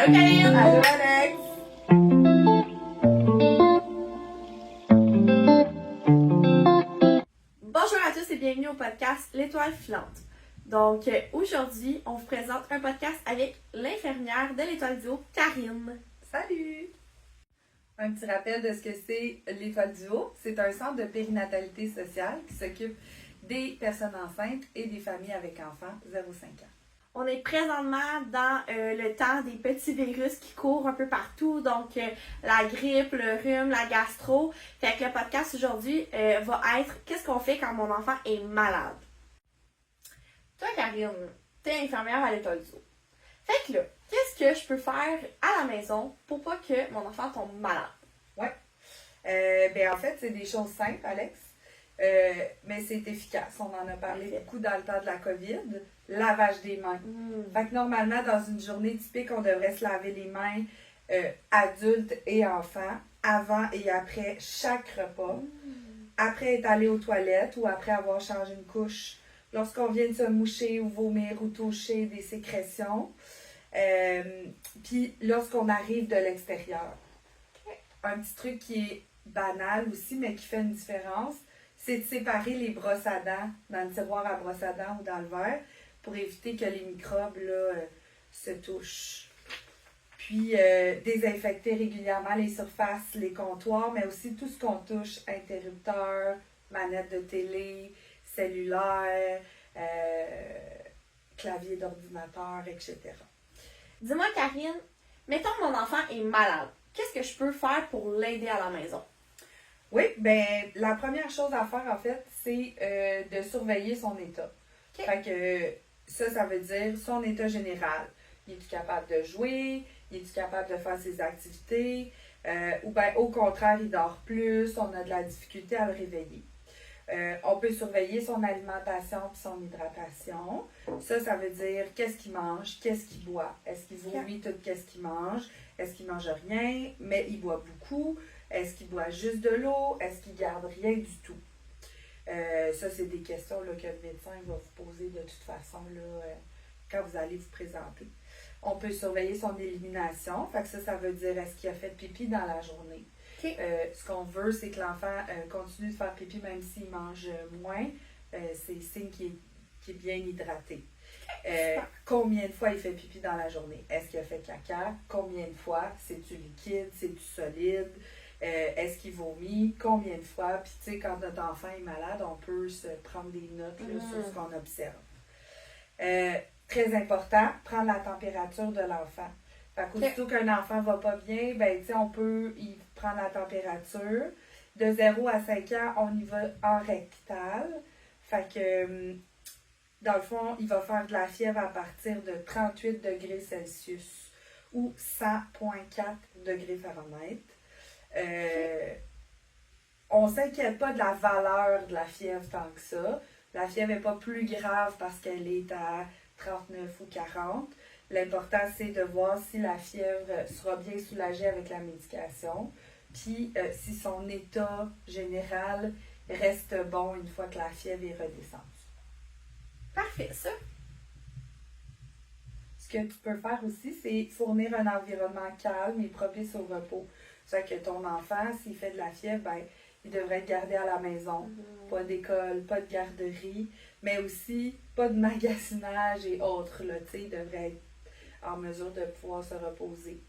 Allô Karine! Allô Alex! Bonjour à tous et bienvenue au podcast L'Étoile filante. Donc aujourd'hui, on vous présente un podcast avec l'infirmière de l'Étoile du Haut, Karine. Salut! Un petit rappel de ce que c'est l'Étoile du Haut. C'est un centre de périnatalité sociale qui s'occupe des personnes enceintes et des familles avec enfants 0-5 ans. On est présentement dans le temps des petits virus qui courent un peu partout, donc la grippe, le rhume, la gastro. Fait que le podcast aujourd'hui va être qu'est-ce qu'on fait quand mon enfant est malade. Toi, Karine, t'es infirmière à l'Étoile du Haut. Fait que là, qu'est-ce que je peux faire à la maison pour pas que mon enfant tombe malade? En fait, c'est des choses simples, Alex, mais c'est efficace. On en a parlé beaucoup dans le temps de la COVID. Lavage des mains. Fait que normalement, dans une journée typique, on devrait se laver les mains, adultes et enfants, avant et après chaque repas. Après être allé aux toilettes ou après avoir changé une couche, lorsqu'on vient de se moucher ou vomir ou toucher des sécrétions, puis lorsqu'on arrive de l'extérieur. Un petit truc qui est banal aussi, mais qui fait une différence, c'est de séparer les brosses à dents dans le tiroir à brosses à dents ou dans le verre pour éviter que les microbes se touchent. Puis, désinfecter régulièrement les surfaces, les comptoirs, mais aussi tout ce qu'on touche, interrupteurs, manettes de télé, cellulaire, clavier d'ordinateur, etc. Dis-moi, Karine, mettons que mon enfant est malade. Qu'est-ce que je peux faire pour l'aider à la maison? Oui, la première chose à faire, en fait, c'est de surveiller son état. Okay. Fait que ça veut dire son état général. Il est-tu capable de jouer? Il est-tu capable de faire ses activités? Ou bien, au contraire, il dort plus, on a de la difficulté à le réveiller. On peut surveiller son alimentation et son hydratation. Ça veut dire qu'est-ce qu'il mange, qu'est-ce qu'il boit. Est-ce qu'il vomit tout qu'est-ce qu'il mange? Est-ce qu'il mange rien, mais il boit beaucoup? Est-ce qu'il boit juste de l'eau? Est-ce qu'il garde rien du tout? Ça, c'est des questions là, que le médecin va vous poser de toute façon quand vous allez vous présenter. On peut surveiller son élimination. Fait que ça veut dire est-ce qu'il a fait pipi dans la journée? Okay. Ce qu'on veut, c'est que l'enfant continue de faire pipi même s'il mange moins. C'est signe qu'il est bien hydraté. Combien de fois il fait pipi dans la journée? Est-ce qu'il a fait caca? Combien de fois? C'est-tu liquide? C'est-tu solide? Est-ce qu'il vomit? Combien de fois? Puis tu sais, quand notre enfant est malade, on peut se prendre des notes là, sur ce qu'on observe. Très important, prendre la température de l'enfant. Fait qu'aussitôt qu'un enfant va pas bien, on peut y prendre la température. De 0 à 5 ans, on y va en rectal. Fait que, dans le fond, il va faire de la fièvre à partir de 38 degrés Celsius ou 100,4 degrés Fahrenheit. On ne s'inquiète pas de la valeur de la fièvre tant que ça. La fièvre n'est pas plus grave parce qu'elle est à 39 ou 40. L'important, c'est de voir si la fièvre sera bien soulagée avec la médication, puis si son état général reste bon une fois que la fièvre est redescendue. Parfait, ça. Ce que tu peux faire aussi, c'est fournir un environnement calme et propice au repos. C'est que ton enfant, s'il fait de la fièvre, il devrait être gardé à la maison. Pas d'école, pas de garderie, mais aussi pas de magasinage et autres. Là, il devrait être en mesure de pouvoir se reposer.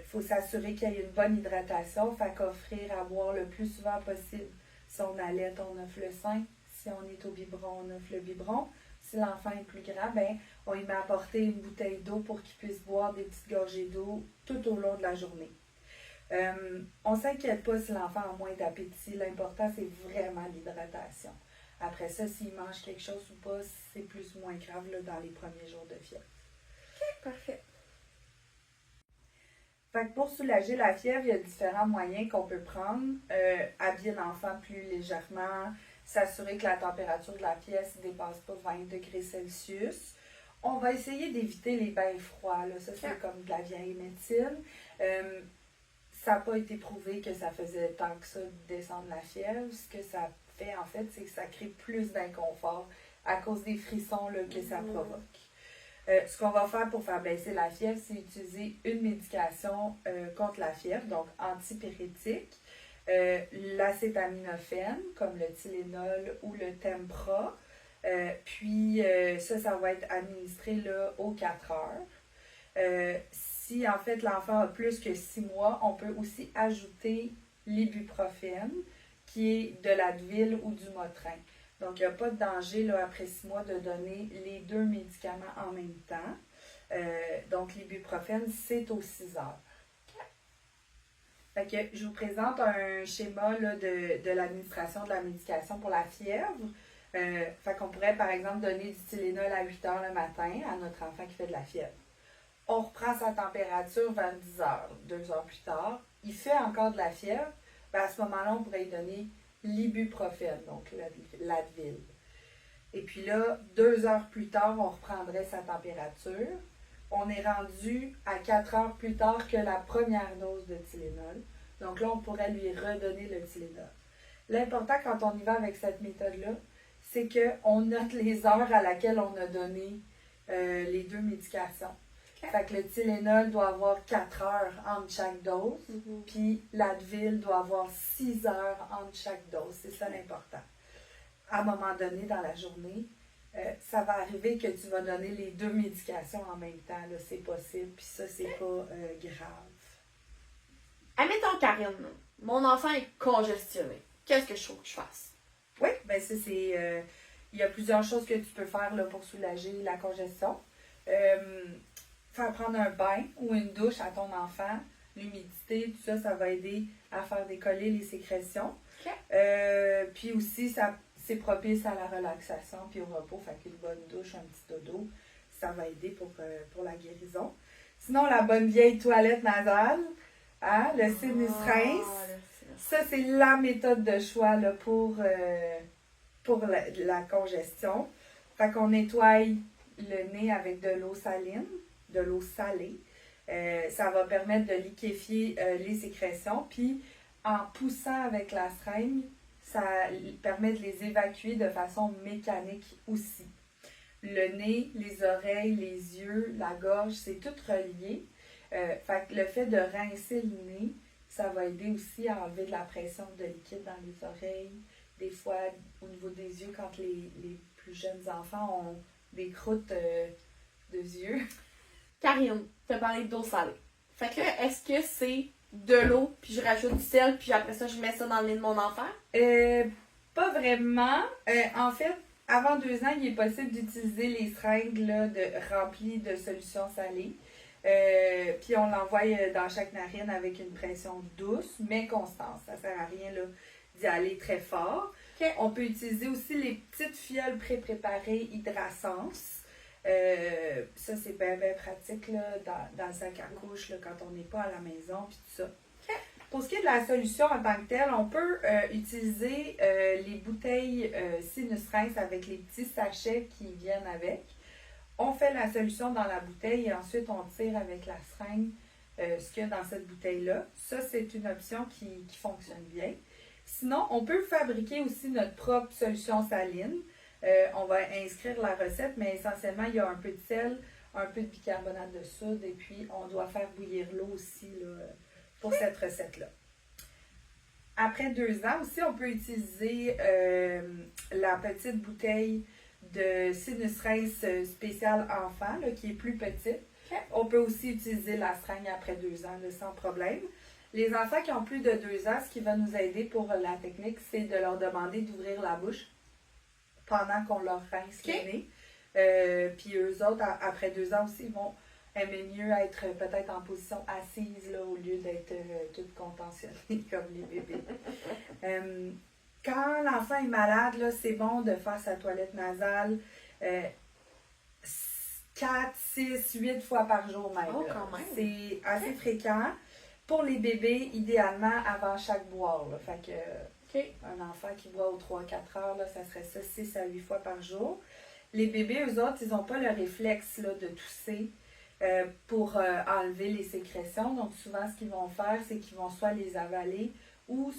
Faut s'assurer qu'il y ait une bonne hydratation, fait qu'offrir à boire le plus souvent possible. Si on allait, on offre le sein. Si on est au biberon, on offre le biberon. Si l'enfant est plus grand, on lui met à apporter une bouteille d'eau pour qu'il puisse boire des petites gorgées d'eau tout au long de la journée. On ne s'inquiète pas si l'enfant a moins d'appétit. L'important, c'est vraiment l'hydratation. Après ça, s'il mange quelque chose ou pas, c'est plus ou moins grave là, dans les premiers jours de fièvre. OK, parfait. Fait que pour soulager la fièvre, il y a différents moyens qu'on peut prendre. Habiller l'enfant plus légèrement, s'assurer que la température de la pièce ne dépasse pas 20 degrés Celsius. On va essayer d'éviter les bains froids. Là. Ça, c'est comme de la vieille médecine. Ça n'a pas été prouvé que ça faisait tant que ça descendre la fièvre. Ce que ça fait, en fait, c'est que ça crée plus d'inconfort à cause des frissons là, que ça provoque. Ce qu'on va faire pour faire baisser la fièvre, c'est utiliser une médication contre la fièvre, donc antipyrétique, l'acétaminophène, comme le Tylenol ou le Tempra. Puis ça va être administré là, aux 4 heures. Si en fait l'enfant a plus que 6 mois, on peut aussi ajouter l'ibuprofène, qui est de l'Advil ou du Motrin. Donc, il n'y a pas de danger là, après 6 mois de donner les 2 médicaments en même temps. Donc, l'ibuprofène, c'est aux 6 heures. Fait que je vous présente un schéma là, de l'administration de la médication pour la fièvre. Fait qu'on pourrait, par exemple, donner du Tylenol à 8 heures le matin à notre enfant qui fait de la fièvre. On reprend sa température vers 10 heures, 2 heures plus tard. Il fait encore de la fièvre. Ben, à ce moment-là, on pourrait lui donner l'ibuprofène, donc l'Advil. Et puis là, 2 heures plus tard, on reprendrait sa température. On est rendu à 4 heures plus tard que la première dose de Tylenol. Donc là, on pourrait lui redonner le Tylenol. L'important quand on y va avec cette méthode-là, c'est qu'on note les heures à laquelle on a donné les 2 médications. Fait que le Tylenol doit avoir 4 heures entre chaque dose, puis l'Advil doit avoir 6 heures entre chaque dose. C'est ça l'important. À un moment donné dans la journée, ça va arriver que tu vas donner les 2 médications en même temps. Là, c'est possible, puis ça, c'est pas grave. Admettons, Karine, mon enfant est congestionné. Qu'est-ce que je trouve que je fasse? Oui, bien ça, c'est... il y a plusieurs choses que tu peux faire là, pour soulager la congestion. Faire prendre un bain ou une douche à ton enfant, l'humidité, tout ça, ça va aider à faire décoller les sécrétions. Puis aussi, c'est propice à la relaxation puis au repos. Fait qu'une bonne douche, un petit dodo, ça va aider pour la guérison. Sinon, la bonne vieille toilette nasale, hein, le sinus rinse, ça, c'est la méthode de choix là, pour la congestion. Fait qu'on nettoie le nez avec de l'eau saline, de l'eau salée. Ça va permettre de liquéfier les sécrétions. Puis, en poussant avec la seringue, ça permet de les évacuer de façon mécanique aussi. Le nez, les oreilles, les yeux, la gorge, c'est tout relié. Fait que le fait de rincer le nez, ça va aider aussi à enlever de la pression de liquide dans les oreilles. Des fois, au niveau des yeux, quand les plus jeunes enfants ont des croûtes de yeux. Karine, tu as parlé d'eau salée. Fait que là, est-ce que c'est de l'eau, puis je rajoute du sel, puis après ça, je mets ça dans le nez de mon enfant? Pas vraiment. En fait, avant 2 ans, il est possible d'utiliser les seringues là, remplies de solutions salées. Puis on l'envoie dans chaque narine avec une pression douce, mais constante. Ça ne sert à rien là, d'y aller très fort. Okay. On peut utiliser aussi les petites fioles pré-préparées Hydrasense. Ça, c'est bien pratique là, dans le sac à couche là, quand on n'est pas à la maison, puis tout ça. Okay. Pour ce qui est de la solution en tant que telle, on peut utiliser les bouteilles Sinus Rinse avec les petits sachets qui viennent avec. On fait la solution dans la bouteille et ensuite on tire avec la seringue ce qu'il y a dans cette bouteille-là. Ça, c'est une option qui fonctionne bien. Sinon, on peut fabriquer aussi notre propre solution saline. On va inscrire la recette, mais essentiellement, il y a un peu de sel, un peu de bicarbonate de soude et puis on doit faire bouillir l'eau aussi là, pour cette recette-là. Après 2 ans aussi, on peut utiliser la petite bouteille de Sinus Rinse spécial enfant, là, qui est plus petite. Okay. On peut aussi utiliser la seringue après 2 ans, là, sans problème. Les enfants qui ont plus de 2 ans, ce qui va nous aider pour la technique, c'est de leur demander d'ouvrir la bouche pendant qu'on leur rince le nez. Puis eux autres, après 2 ans aussi, ils vont aimer mieux être peut-être en position assise là, au lieu d'être toutes contentionnées comme les bébés. Quand l'enfant est malade, là, c'est bon de faire sa toilette nasale 4, 6, 8 fois par jour même. Oh, quand même. C'est assez fréquent. Pour les bébés, idéalement avant chaque boire. Là. Fait que un enfant qui boit aux 3-4 heures, là, ça serait ça 6 à 8 fois par jour. Les bébés, eux autres, ils n'ont pas le réflexe là, de tousser pour enlever les sécrétions. Donc souvent, ce qu'ils vont faire, c'est qu'ils vont soit les avaler ou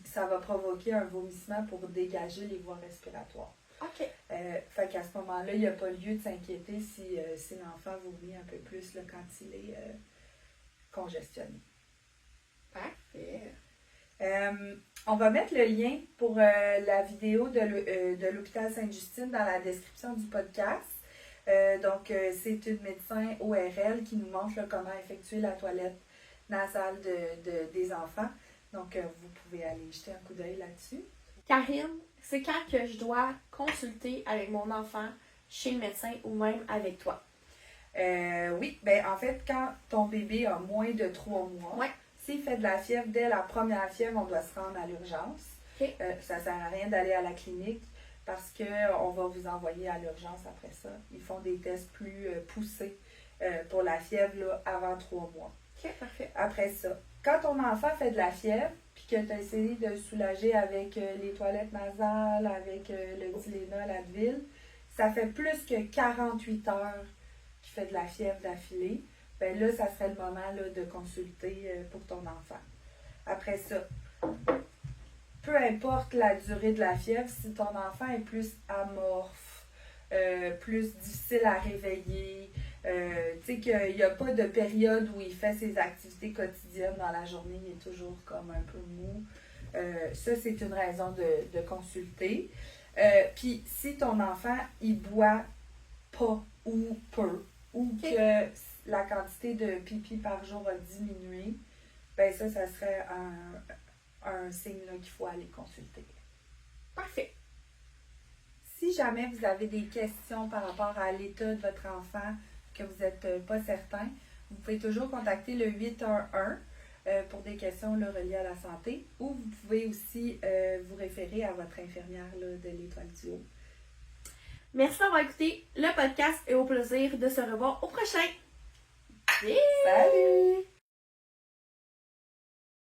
ça va provoquer un vomissement pour dégager les voies respiratoires. OK. Fait qu'à ce moment-là, il n'y a pas lieu de s'inquiéter si l'enfant vomit un peu plus là, quand il est congestionné. Parfait. On va mettre le lien pour la vidéo de l'hôpital Sainte-Justine dans la description du podcast. Donc, c'est une médecin ORL qui nous montre là, comment effectuer la toilette nasale des enfants. Donc, vous pouvez aller jeter un coup d'œil là-dessus. Karine, c'est quand que je dois consulter avec mon enfant chez le médecin ou même avec toi? Oui, ben en fait, quand ton bébé a moins de 3 mois, Ouais. s'il fait de la fièvre, dès la première fièvre, on doit se rendre à l'urgence. OK. Ça ne sert à rien d'aller à la clinique parce qu'on va vous envoyer à l'urgence après ça. Ils font des tests plus poussés pour la fièvre là, avant 3 mois. OK, parfait. Après ça, quand ton enfant fait de la fièvre, puis que tu as essayé de le soulager avec les toilettes nasales, avec le Tylenol, l'Advil, ça fait plus que 48 heures qu'il fait de la fièvre d'affilée. Ben là, ça serait le moment là, de consulter pour ton enfant. Après ça, peu importe la durée de la fièvre, si ton enfant est plus amorphe, plus difficile à réveiller, tu sais qu'il n'y a pas de période où il fait ses activités quotidiennes dans la journée, il est toujours comme un peu mou. Ça, c'est une raison de consulter. Puis, si ton enfant, il boit pas ou peu, ou que la quantité de pipi par jour a diminué, ben ça serait un signe là, qu'il faut aller consulter. Parfait. Si jamais vous avez des questions par rapport à l'état de votre enfant, que vous n'êtes pas certain, vous pouvez toujours contacter le 811 pour des questions là, reliées à la santé, ou vous pouvez aussi vous référer à votre infirmière là, de l'Étoile du Haut. Merci d'avoir écouté le podcast et au plaisir de se revoir au prochain. Salut!